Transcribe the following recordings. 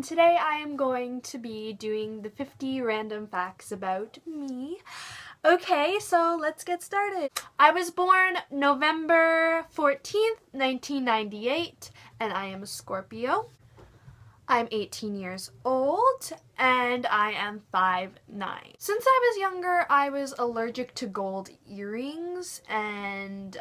and today I am going to be doing the 50 random facts about me. Okay, so let's get started. I was born November 14th, 1998, and I am a Scorpio. I'm 18 years old, and I am 5'9". Since I was younger, I was allergic to gold earrings, and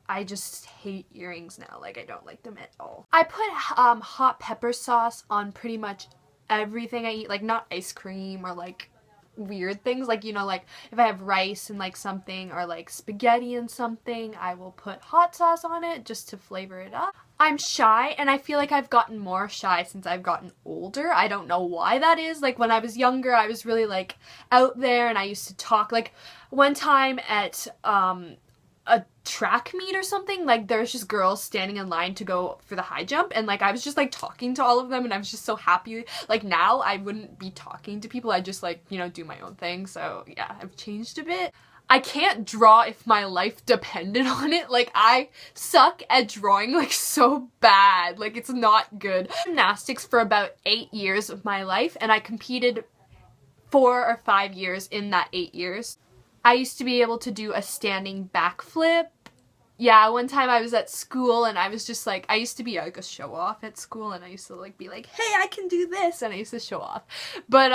I just hate earrings now. Like, I don't like them at all. I put hot pepper sauce on pretty much everything I eat. Like, not ice cream or like weird things. Like, you know, like if I have rice and like something or like spaghetti and something, I will put hot sauce on it just to flavor it up. I'm shy, and I feel like I've gotten more shy since I've gotten older. I don't know why that is. Like, when I was younger, I was really like out there and I used to talk. Like, one time at a track meet or something, like there's just girls standing in line to go for the high jump, and like I was just like talking to all of them, and I was just so happy. Like, now I wouldn't be talking to people, I just like, you know, do my own thing. So yeah, I've changed a bit. I can't draw if my life depended on it. Like, I suck at drawing like so bad. Like, it's not good. Gymnastics for about 8 years of my life, and I competed 4 or 5 years in that 8 years. I used to be able to do a standing backflip. Yeah, one time I was at school and I was just like, I used to be like a show-off at school, and I used to like be like, hey, I can do this, and I used to show off. But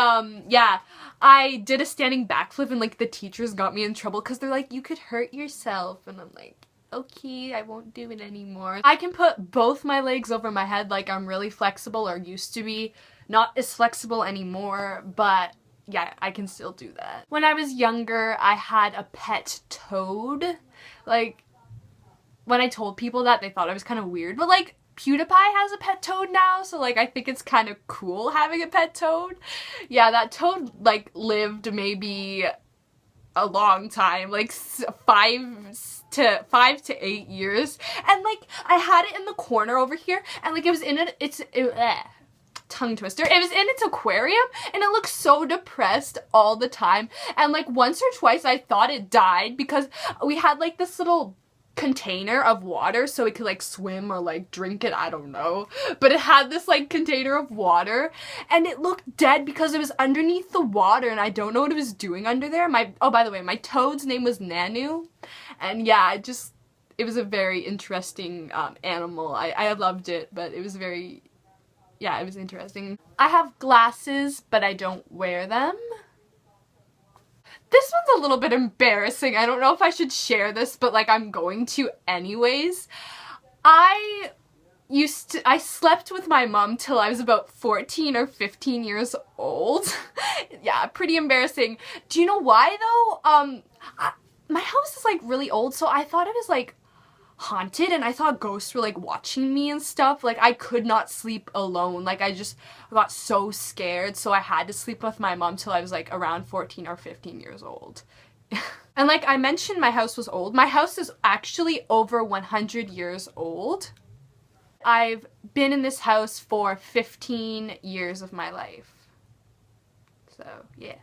yeah, I did a standing backflip, and like the teachers got me in trouble because they're like, you could hurt yourself, and I'm like, okay, I won't do it anymore. I can put both my legs over my head. Like, I'm really flexible, or used to be. Not as flexible anymore, but yeah, I can still do that. When I was younger, I had a pet toad. Like, when I told people that, they thought I was kind of weird, but like, PewDiePie has a pet toad now, so like, I think it's kind of cool having a pet toad. Yeah, that toad like lived maybe a long time, like 5 to 8 years, and like, I had it in the corner over here, and like, it was in tongue twister. It was in its aquarium, and it looked so depressed all the time, and like once or twice I thought it died because we had like this little container of water so it could like swim or like drink it, I don't know, but it had this like container of water, and it looked dead because it was underneath the water, and I don't know what it was doing under there. Oh, by the way, my toad's name was Nanu, and yeah, it was a very interesting animal. I loved it, but it was very, yeah, it was interesting. I have glasses, but I don't wear them. This one's a little bit embarrassing. I don't know if I should share this, but like, I'm going to anyways. I slept with my mom till I was about 14 or 15 years old. Yeah, pretty embarrassing. Do you know why though? My house is like really old, so I thought it was like haunted, and I thought ghosts were like watching me and stuff. Like, I could not sleep alone. Like, I just got so scared, so I had to sleep with my mom till I was like around 14 or 15 years old. And like I mentioned, my house was old. My house is actually over 100 years old. I've been in this house for 15 years of my life. So yeah.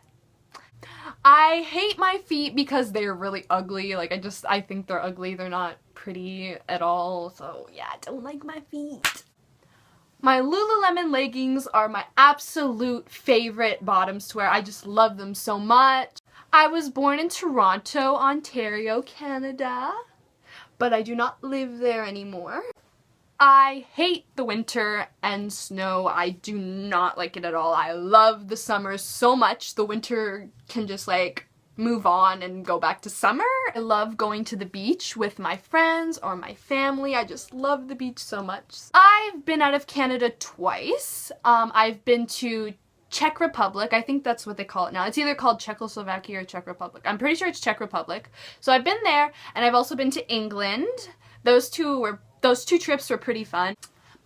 I hate my feet because they're really ugly. Like, I think they're ugly. They're not pretty at all. So yeah, I don't like my feet. My Lululemon leggings are my absolute favorite bottoms to wear. I just love them so much. I was born in Toronto, Ontario, Canada, but I do not live there anymore. I hate the winter and snow. I do not like it at all. I love the summer so much. The winter can just like move on and go back to summer. I love going to the beach with my friends or my family. I just love the beach so much. I've been out of Canada twice. I've been to Czech Republic. I think that's what they call it now. It's either called Czechoslovakia or Czech Republic. I'm pretty sure it's Czech Republic. So I've been there, and I've also been to England. Those two trips were pretty fun.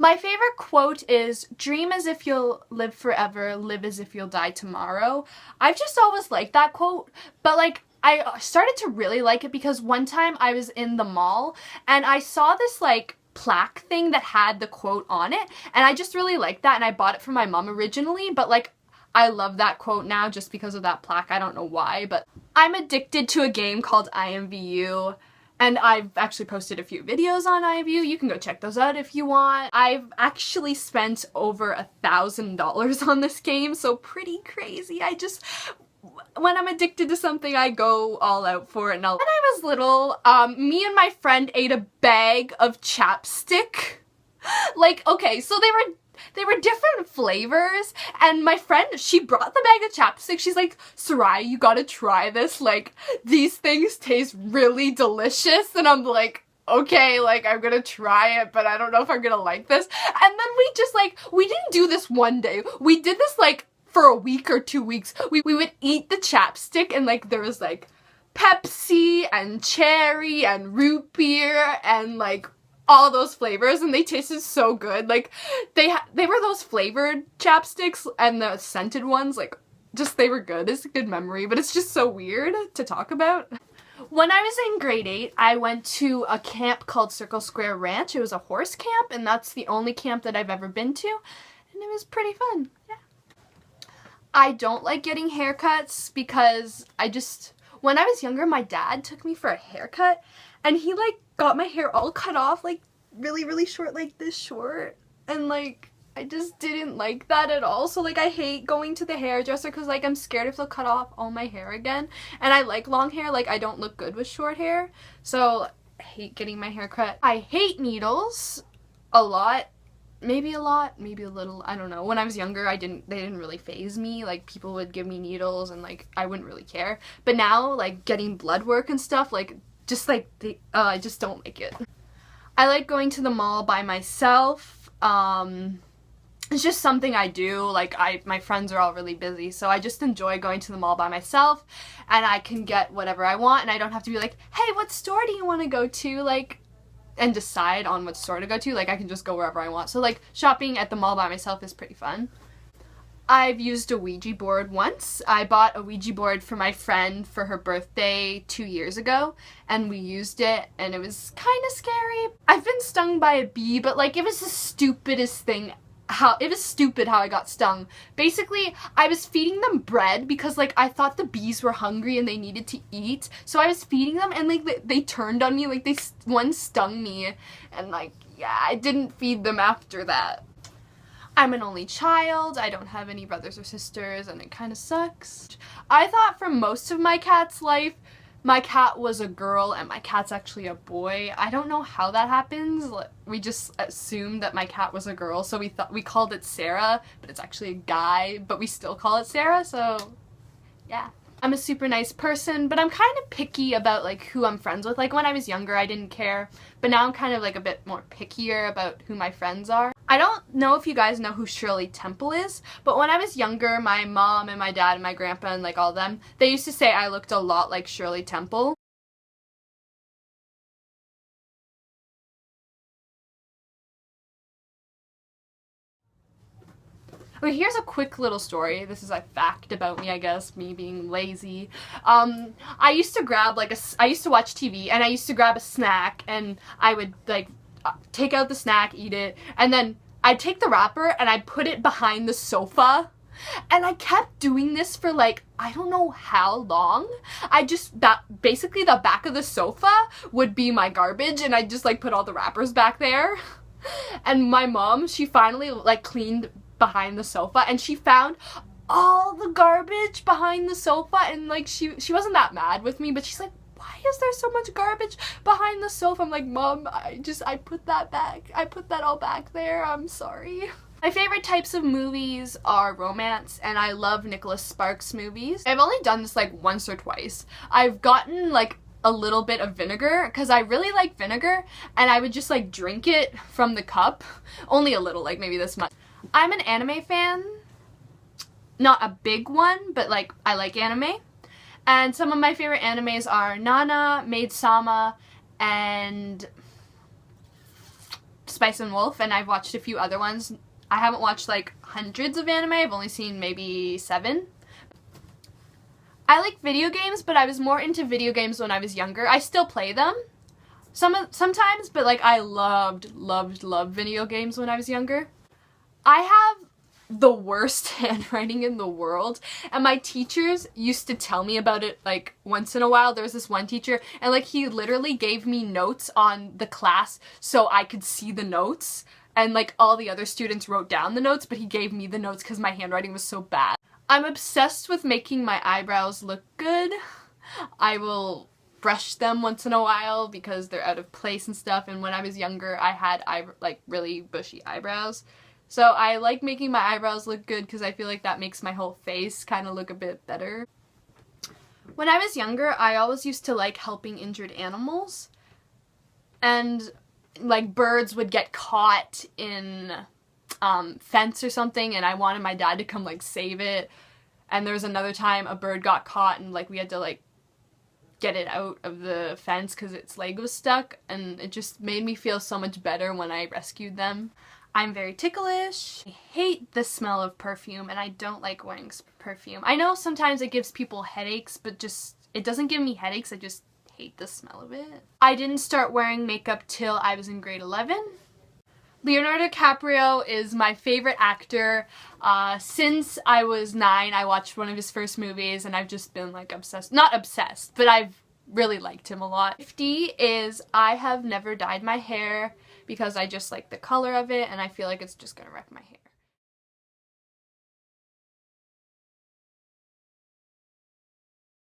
My favorite quote is, dream as if you'll live forever, live as if you'll die tomorrow. I've just always liked that quote, but like, I started to really like it because one time I was in the mall and I saw this like plaque thing that had the quote on it, and I just really liked that, and I bought it for my mom originally, but like, I love that quote now just because of that plaque. I don't know why, but I'm addicted to a game called IMVU. And I've actually posted a few videos on iView. You can go check those out if you want. I've actually spent over $1,000 on this game, so pretty crazy. When I'm addicted to something, I go all out for it. Now, when I was little, me and my friend ate a bag of chapstick. Like, okay, so they were different flavors, and my friend, she brought the bag of chapstick. She's like, Sarai, you gotta try this. Like, these things taste really delicious. And I'm like, okay, like, I'm gonna try it, but I don't know if I'm gonna like this. And then we didn't do this one day. We did this, like, for a week or 2 weeks. We would eat the chapstick, and, like, there was, like, Pepsi and cherry and root beer and, like, all those flavors, and they tasted so good. Like, they were those flavored chapsticks, and the scented ones, like, just, they were good. It's a good memory, but it's just so weird to talk about. When I was in grade 8, I went to a camp called Circle Square Ranch. It was a horse camp, and that's the only camp that I've ever been to, and it was pretty fun. Yeah. I don't like getting haircuts because when I was younger, my dad took me for a haircut, and he, like, got my hair all cut off, like, really, really short, like this short, and, like, I just didn't like that at all. So, like, I hate going to the hairdresser because, like, I'm scared if they'll cut off all my hair again, and I like long hair. Like, I don't look good with short hair, so I hate getting my hair cut. I hate needles a lot. Maybe a lot, maybe a little, I don't know. When I was younger, they didn't really faze me. Like, people would give me needles, and, like, I wouldn't really care. But now, like, getting blood work and stuff, like, I just don't like it. I like going to the mall by myself. It's just something I do. Like, my friends are all really busy, so I just enjoy going to the mall by myself, and I can get whatever I want, and I don't have to be like, hey, what store do you want to go to? Like, and decide on what store to go to. Like, I can just go wherever I want. So, like, shopping at the mall by myself is pretty fun. I've used a Ouija board once. I bought a Ouija board for my friend for her birthday 2 years ago, and we used it, and it was kind of scary. I've been stung by a bee, but, like, it was the stupidest thing. It was stupid how I got stung. Basically, I was feeding them bread because, like, I thought the bees were hungry and they needed to eat. So I was feeding them, and, like, they turned on me, like, one stung me, and, like, yeah, I didn't feed them after that. I'm an only child, I don't have any brothers or sisters, and it kind of sucks. I thought for most of my cat's life, my cat was a girl and my cat's actually a boy. I don't know how that happens. We just assumed that my cat was a girl, so we called it Sarah, but it's actually a guy, but we still call it Sarah, so yeah. I'm a super nice person, but I'm kind of picky about, like, who I'm friends with. Like, when I was younger, I didn't care, but now I'm kind of, like, a bit more pickier about who my friends are. I don't know if you guys know who Shirley Temple is, but when I was younger, my mom and my dad and my grandpa and, like, all of them, they used to say I looked a lot like Shirley Temple. Okay, here's a quick little story. This is a fact about me, I guess, me being lazy. I used to grab, like, I used to watch TV, and I used to grab a snack, and I would, like, take out the snack, eat it, and then I'd take the wrapper, and I'd put it behind the sofa. And I kept doing this for, like, I don't know how long. Basically the back of the sofa would be my garbage, and I'd just, like, put all the wrappers back there. And my mom, she finally, like, cleaned behind the sofa, and she found all the garbage behind the sofa, and, like, she wasn't that mad with me, but she's like, why is there so much garbage behind the sofa? I'm like, Mom, I put that back. I put that all back there. I'm sorry. My favorite types of movies are romance, and I love Nicholas Sparks movies. I've only done this, like, once or twice. I've gotten, like, a little bit of vinegar because I really like vinegar, and I would just, like, drink it from the cup. Only a little, like, maybe this much. I'm an anime fan. Not a big one, but, like, I like anime. And some of my favorite animes are Nana, Maid-sama, and Spice and Wolf, and I've watched a few other ones. I haven't watched, like, hundreds of anime. I've only seen maybe 7. I like video games, but I was more into video games when I was younger. I still play them sometimes, but, like, I loved video games when I was younger. I have the worst handwriting in the world, and my teachers used to tell me about it like once in a while. There was this one teacher, and like he literally gave me notes on the class so I could see the notes, and like all the other students wrote down the notes, but he gave me the notes because my handwriting was so bad. I'm obsessed with making my eyebrows look good. I will brush them once in a while because they're out of place and stuff, and when I was younger I had like really bushy eyebrows. So I like making my eyebrows look good because I feel like that makes my whole face kind of look a bit better. When I was younger, I always used to like helping injured animals. And like birds would get caught in fence or something, and I wanted my dad to come like save it. And there was another time a bird got caught and like we had to like get it out of the fence because its leg was stuck, and it just made me feel so much better when I rescued them. I'm very ticklish. I hate the smell of perfume, and I don't like wearing perfume. I know sometimes it gives people headaches, but it doesn't give me headaches, I just hate the smell of it. I didn't start wearing makeup till I was in grade 11. Leonardo DiCaprio is my favorite actor. Since I was 9, I watched one of his first movies, and I've just been like obsessed. Not obsessed, but I've really liked him a lot. 50 is I have never dyed my hair because I just like the color of it and I feel like it's just gonna wreck my hair.